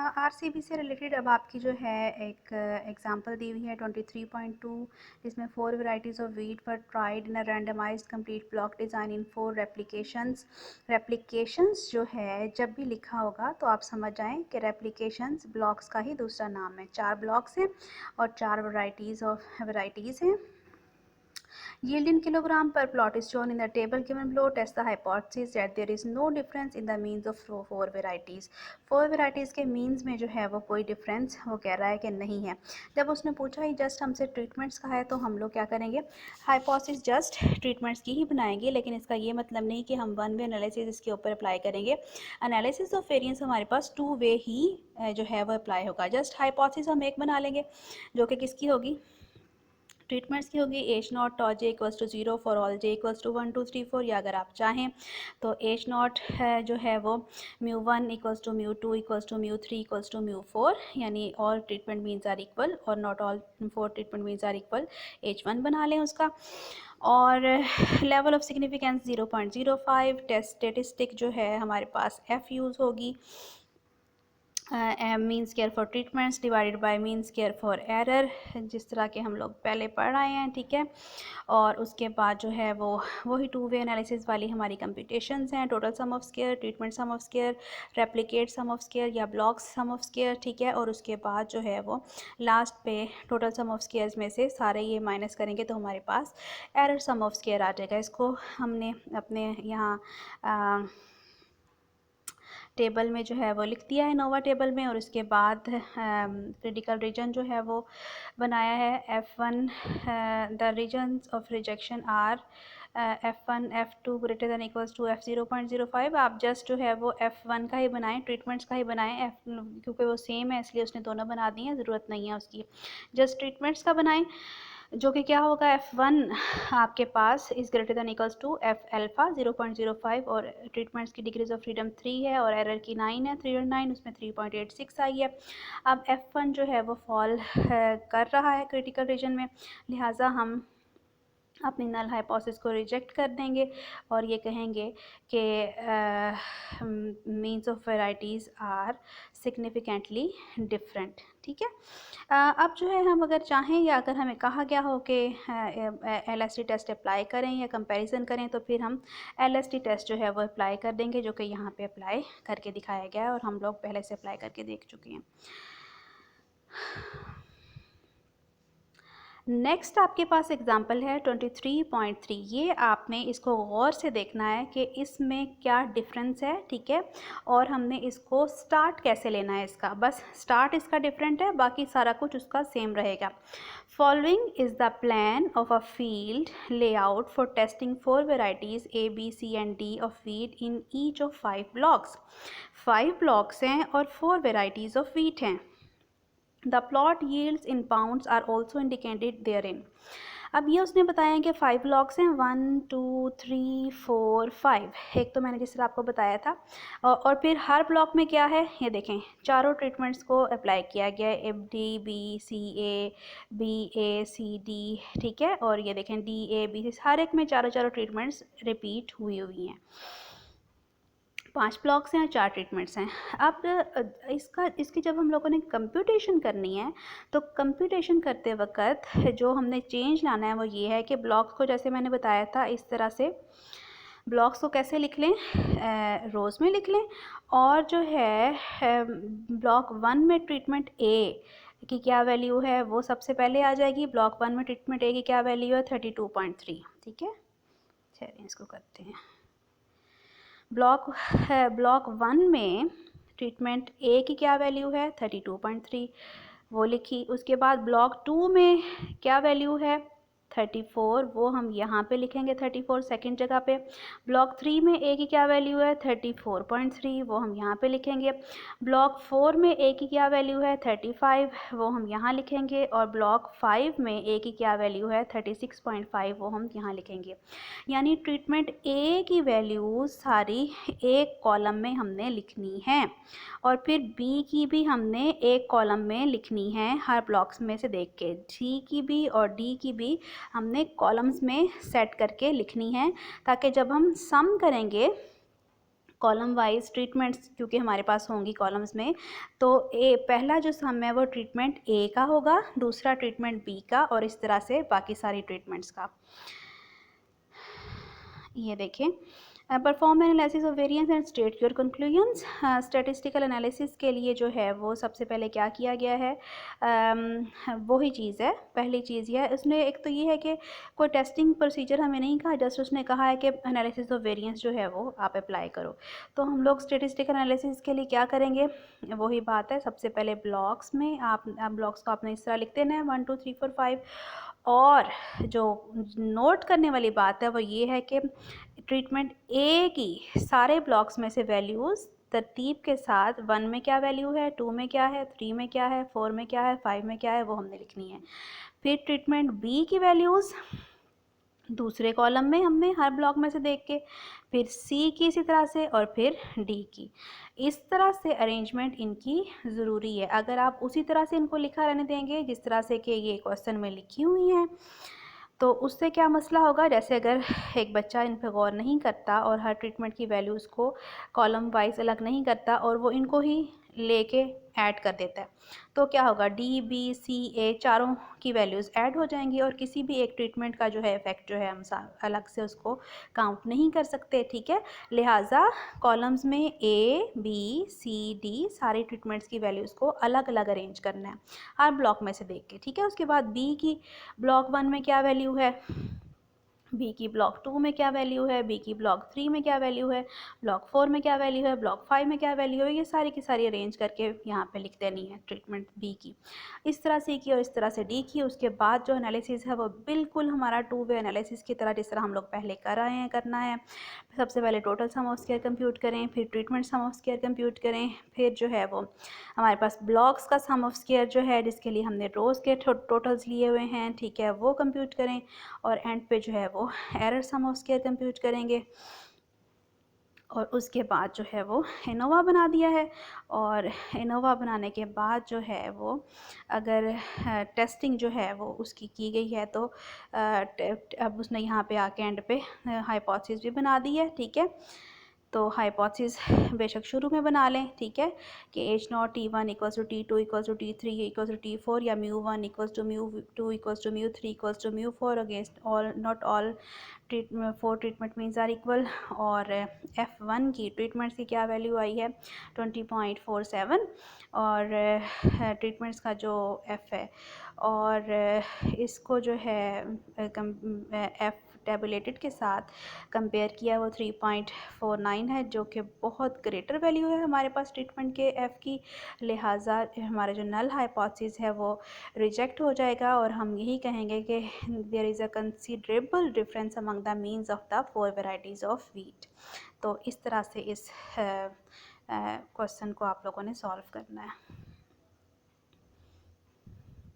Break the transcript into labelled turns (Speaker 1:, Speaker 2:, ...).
Speaker 1: RCB से related अब आपकी जो है एक एग्जांपल दी हुई है 23.2, जिसमें 4 varieties of wheat were tried in a randomised complete block design in 4 replications जो है जब भी लिखा होगा तो आप समझ जाएं कि रेप्लिकेशंस ब्लॉक्स का ही दूसरा नाम है। 4 ब्लॉक्स हैं और 4 वैरायटीज़ हैं। Yield in kilogram per plot is shown in the table given below. Test the hypothesis that there is no difference in the means of 4 varieties. 4 varieties के means में जो है वो कोई difference वो कह रहा है कि नहीं है। जब उसने पूछा ही जस्ट हमसे treatments का है तो हम लोग क्या करेंगे, hypothesis just treatments की ही बनाएंगे, लेकिन इसका ये मतलब नहीं कि हम वन वे एनालिसिस इसके ऊपर अप्लाई करेंगे। एनालिसिस ऑफ वेरिएंस हमारे पास 2 वे ही जो है वो अप्लाई होगा। जस्ट हाइपोथेसिस हम एक बना लेंगे जो कि किसकी होगी, ट्रीटमेंट्स की होगी। H naught tau j equals to 0 for all j equals to 1 2 3 4, या अगर आप चाहें तो एच नॉट जो है वो μ1 equals to μ2 equals to μ3 equals to μ4, यानी all treatment means are equal और not all 4 treatment means are equal, H1 बना लें उसका। और level of significance 0.05। Test statistic जो है हमारे पास F यूज़ होगी, mean square for treatments divided by mean square for error, जिस तरह के हम लोग पहले पढ़ आए हैं, ठीक है। और उसके बाद जो है वो वही 2 वे एनालिसिस वाली हमारी कंप्यूटेशंस हैं। Total sum of square, treatment sum of square, replicate sum of square या ब्लॉक्स सम ऑफ स्क्वायर, ठीक है। और उसके बाद जो है वो लास्ट पे टोटल सम ऑफ स्क्वायर्स में से सारे ये माइनस करेंगे तो हमारे पास एरर सम ऑफ स्क्वायर आ जाएगा। इसको हमने अपने यहाँ टेबल में जो है वो लिख दिया है, नोवा टेबल में। और उसके बाद क्रिटिकल रीजन जो है वो बनाया है F1, the reasons of rejection are F1 F2 greater than equals to F0.05। आप जस्ट जो है वो F1 का ही बनाएं, ट्रीटमेंट्स का ही बनाएं, क्योंकि वो सेम है इसलिए उसने दोनों बना दिए हैं, ज़रूरत नहीं है उसकी। जस्ट ट्रीटमेंट्स का बनाएं जो कि क्या होगा, F1 आपके पास is greater than equals to F alpha 0.05, और ट्रीटमेंट्स की डिग्रीज ऑफ फ्रीडम 3 है और एरर की 9 है, 3 और 9 उसमें 3.86 आई है। अब F1 जो है वो फॉल कर रहा है क्रिटिकल रीजन में, लिहाजा हम अपनी नल हाइपोथेसिस को रिजेक्ट कर देंगे और ये कहेंगे कि means of varieties are significantly different, ठीक है। अब जो है हम अगर चाहें या अगर हमें कहा गया हो कि LST टेस्ट अप्लाई करें या कंपैरिजन करें, तो फिर हम LST टेस्ट जो है वो अप्लाई कर देंगे, जो कि यहाँ पे अप्लाई करके दिखाया गया है और हम लोग पहले से अप्लाई करके देख चुके हैं। नेक्स्ट आपके पास एग्जाम्पल है 23.3। ये आपने इसको गौर से देखना है कि इसमें क्या डिफरेंस है, ठीक है। और हमने इसको स्टार्ट कैसे लेना है, इसका बस स्टार्ट इसका डिफरेंट है, बाकी सारा कुछ उसका सेम रहेगा। Following is the plan of a field layout for testing 4 varieties A, B, C and D of wheat in each of 5 blocks. 5 blocks हैं और 4 वेराइटीज़ ऑफ वीट हैं। The plot yields in pounds are also indicated therein. अब ये उसने बताया कि 5 blocks हैं, 1 2 3 4 5, एक तो मैंने जिस तरह आपको बताया था। और फिर हर ब्लॉक में क्या है, ये देखें चारों ट्रीटमेंट्स को अप्लाई किया गया है, FD B C A B A C D, ठीक है। और ये देखें D A B C, हर एक में चारों ट्रीटमेंट्स रिपीट हुई हैं। 5 ब्लॉक्स हैं, 4 ट्रीटमेंट्स हैं। अब इसकी जब हम लोगों ने कंप्यूटेशन करनी है तो कंप्यूटेशन करते वक्त जो हमने चेंज लाना है वो ये है कि ब्लॉक्स को, जैसे मैंने बताया था इस तरह से ब्लॉक्स को कैसे लिख लें, रोज़ में लिख लें। और जो है ब्लॉक 1 में ट्रीटमेंट A की क्या वैल्यू है वो सबसे पहले आ जाएगी। ब्लॉक 1 में ट्रीटमेंट A की क्या वैल्यू है, 32.3, ठीक है। चलिए इसको करते हैं। ब्लॉक 1 में ट्रीटमेंट A की क्या वैल्यू है, 32.3, वो लिखी। उसके बाद ब्लॉक 2 में क्या वैल्यू है, 34, वो हम यहाँ पे लिखेंगे 34 सेकंड जगह पे। ब्लॉक 3 में A की क्या वैल्यू है, 34.3, वो हम यहाँ पे लिखेंगे। ब्लॉक 4 में A की क्या वैल्यू है, 35, वो हम यहाँ लिखेंगे। और ब्लॉक 5 में A की क्या वैल्यू है, 36.5, वो हम यहाँ लिखेंगे। यानी ट्रीटमेंट A की वैल्यू सारी एक कॉलम में हमने लिखनी है और फिर B की भी हमने एक कॉलम में लिखनी है, हर ब्लॉक्स में से देख के। C की भी और D की भी हमने कॉलम्स में सेट करके लिखनी है, ताकि जब हम सम करेंगे कॉलम वाइज ट्रीटमेंट्स क्योंकि हमारे पास होंगी कॉलम्स में, तो पहला जो सम है वो ट्रीटमेंट ए का होगा, दूसरा ट्रीटमेंट बी का, और इस तरह से बाकी सारी ट्रीटमेंट्स का। ये देखें, perform analysis of variance and state your conclusions. Statistical analysis के लिए जो है वो सबसे पहले क्या किया गया है, वही चीज़ है, पहली चीज़ ये है, उसने एक तो ये है कि कोई टेस्टिंग प्रोसीजर हमें नहीं कहा, जस्ट उसने कहा है कि एनालिसिस ऑफ वेरिएंस जो है वो आप अप्लाई करो। तो हम लोग स्टैटिस्टिकल एनालिसिस के लिए क्या करेंगे, वही बात है, सबसे पहले ब्लॉक्स में आप ब्लॉक्स को आपने इस तरह लिख देना है 1 2 3 4 5, और जो नोट करने वाली बात है वो ये है कि ट्रीटमेंट ए की सारे ब्लॉक्स में से वैल्यूज़ तरतीब के साथ 1 में क्या वैल्यू है, 2 में क्या है, 3 में क्या है, 4 में क्या है, 5 में क्या है, वो हमने लिखनी है। फिर ट्रीटमेंट बी की वैल्यूज़ दूसरे कॉलम में हमने हर ब्लॉक में से देख के, फिर सी की इसी तरह से, और फिर डी की। इस तरह से अरेंजमेंट इनकी ज़रूरी है। अगर आप उसी तरह से इनको लिखा रहने देंगे जिस तरह से कि ये क्वेश्चन में लिखी हुई हैं, तो उससे क्या मसला होगा, जैसे अगर एक बच्चा इन पर गौर नहीं करता और हर ट्रीटमेंट की वैल्यूज़ को कॉलम वाइज अलग नहीं करता और वो इनको ही लेके ऐड कर देता है, तो क्या होगा, डी बी सी ए चारों की वैल्यूज़ ऐड हो जाएंगी और किसी भी एक ट्रीटमेंट का जो है इफ़ेक्ट जो है हम अलग से उसको काउंट नहीं कर सकते, ठीक है। लिहाजा कॉलम्स में ए बी सी डी सारी ट्रीटमेंट्स की वैल्यूज़ को अलग अलग अरेंज करना है हर ब्लॉक में से देख के, ठीक है। उसके बाद बी की ब्लॉक 1 में क्या वैल्यू है, बी की ब्लॉक 2 में क्या वैल्यू है, बी की ब्लॉक 3 में क्या वैल्यू है, ब्लॉक 4 में क्या वैल्यू है, ब्लॉक 5 में क्या वैल्यू है, ये सारी की सारी अरेंज करके यहाँ पे लिख देनी है ट्रीटमेंट बी की। इस तरह सी की और इस तरह से डी की। उसके बाद जो एनालिसिस है वो बिल्कुल हमारा 2 वे एनालिसिस की तरह जिस तरह हम लोग पहले कर रहे हैं करना है। सबसे पहले total sum of square compute करें, फिर treatment sum of square compute करें, फिर जो है वो हमारे पास ब्लॉक्स का सम ऑफ स्क्वायर जो है जिसके लिए हमने रोज़ के टोटल्स लिए हुए हैं, ठीक है, वो कंप्यूट करें, और एंड पे जो है वो error sum of square compute करेंगे। और उसके बाद जो है वो एनोवा बना दिया है, और एनोवा बनाने के बाद जो है वो अगर टेस्टिंग जो है वो उसकी की गई है तो अब उसने यहाँ पे आके एंड पे हाइपोथेसिस भी बना दी है, ठीक है। तो हाइपोथेसिस बेशक शुरू में बना लें, ठीक है, कि H not T1 equals to T2 equals to T3 equals to T4, या μ1 equals to μ2 equals to μ3 equals to μ4 against all not all four treatment means are equal. और F1 की ट्रीटमेंट्स की क्या वैल्यू आई है 20.47, और ट्रीटमेंट्स का जो F है, और इसको जो है F टेबुलेटेड के साथ कंपेयर किया वो 3.49 है, जो कि बहुत ग्रेटर वैल्यू है हमारे पास ट्रीटमेंट के F की। लिहाजा हमारा जो नल हाइपोथेसिस है वो रिजेक्ट हो जाएगा, और हम यही कहेंगे कि there is a considerable difference among the means of the 4 varieties of wheat. तो इस तरह से इस क्वेश्चन को आप लोगों ने सॉल्व करना है।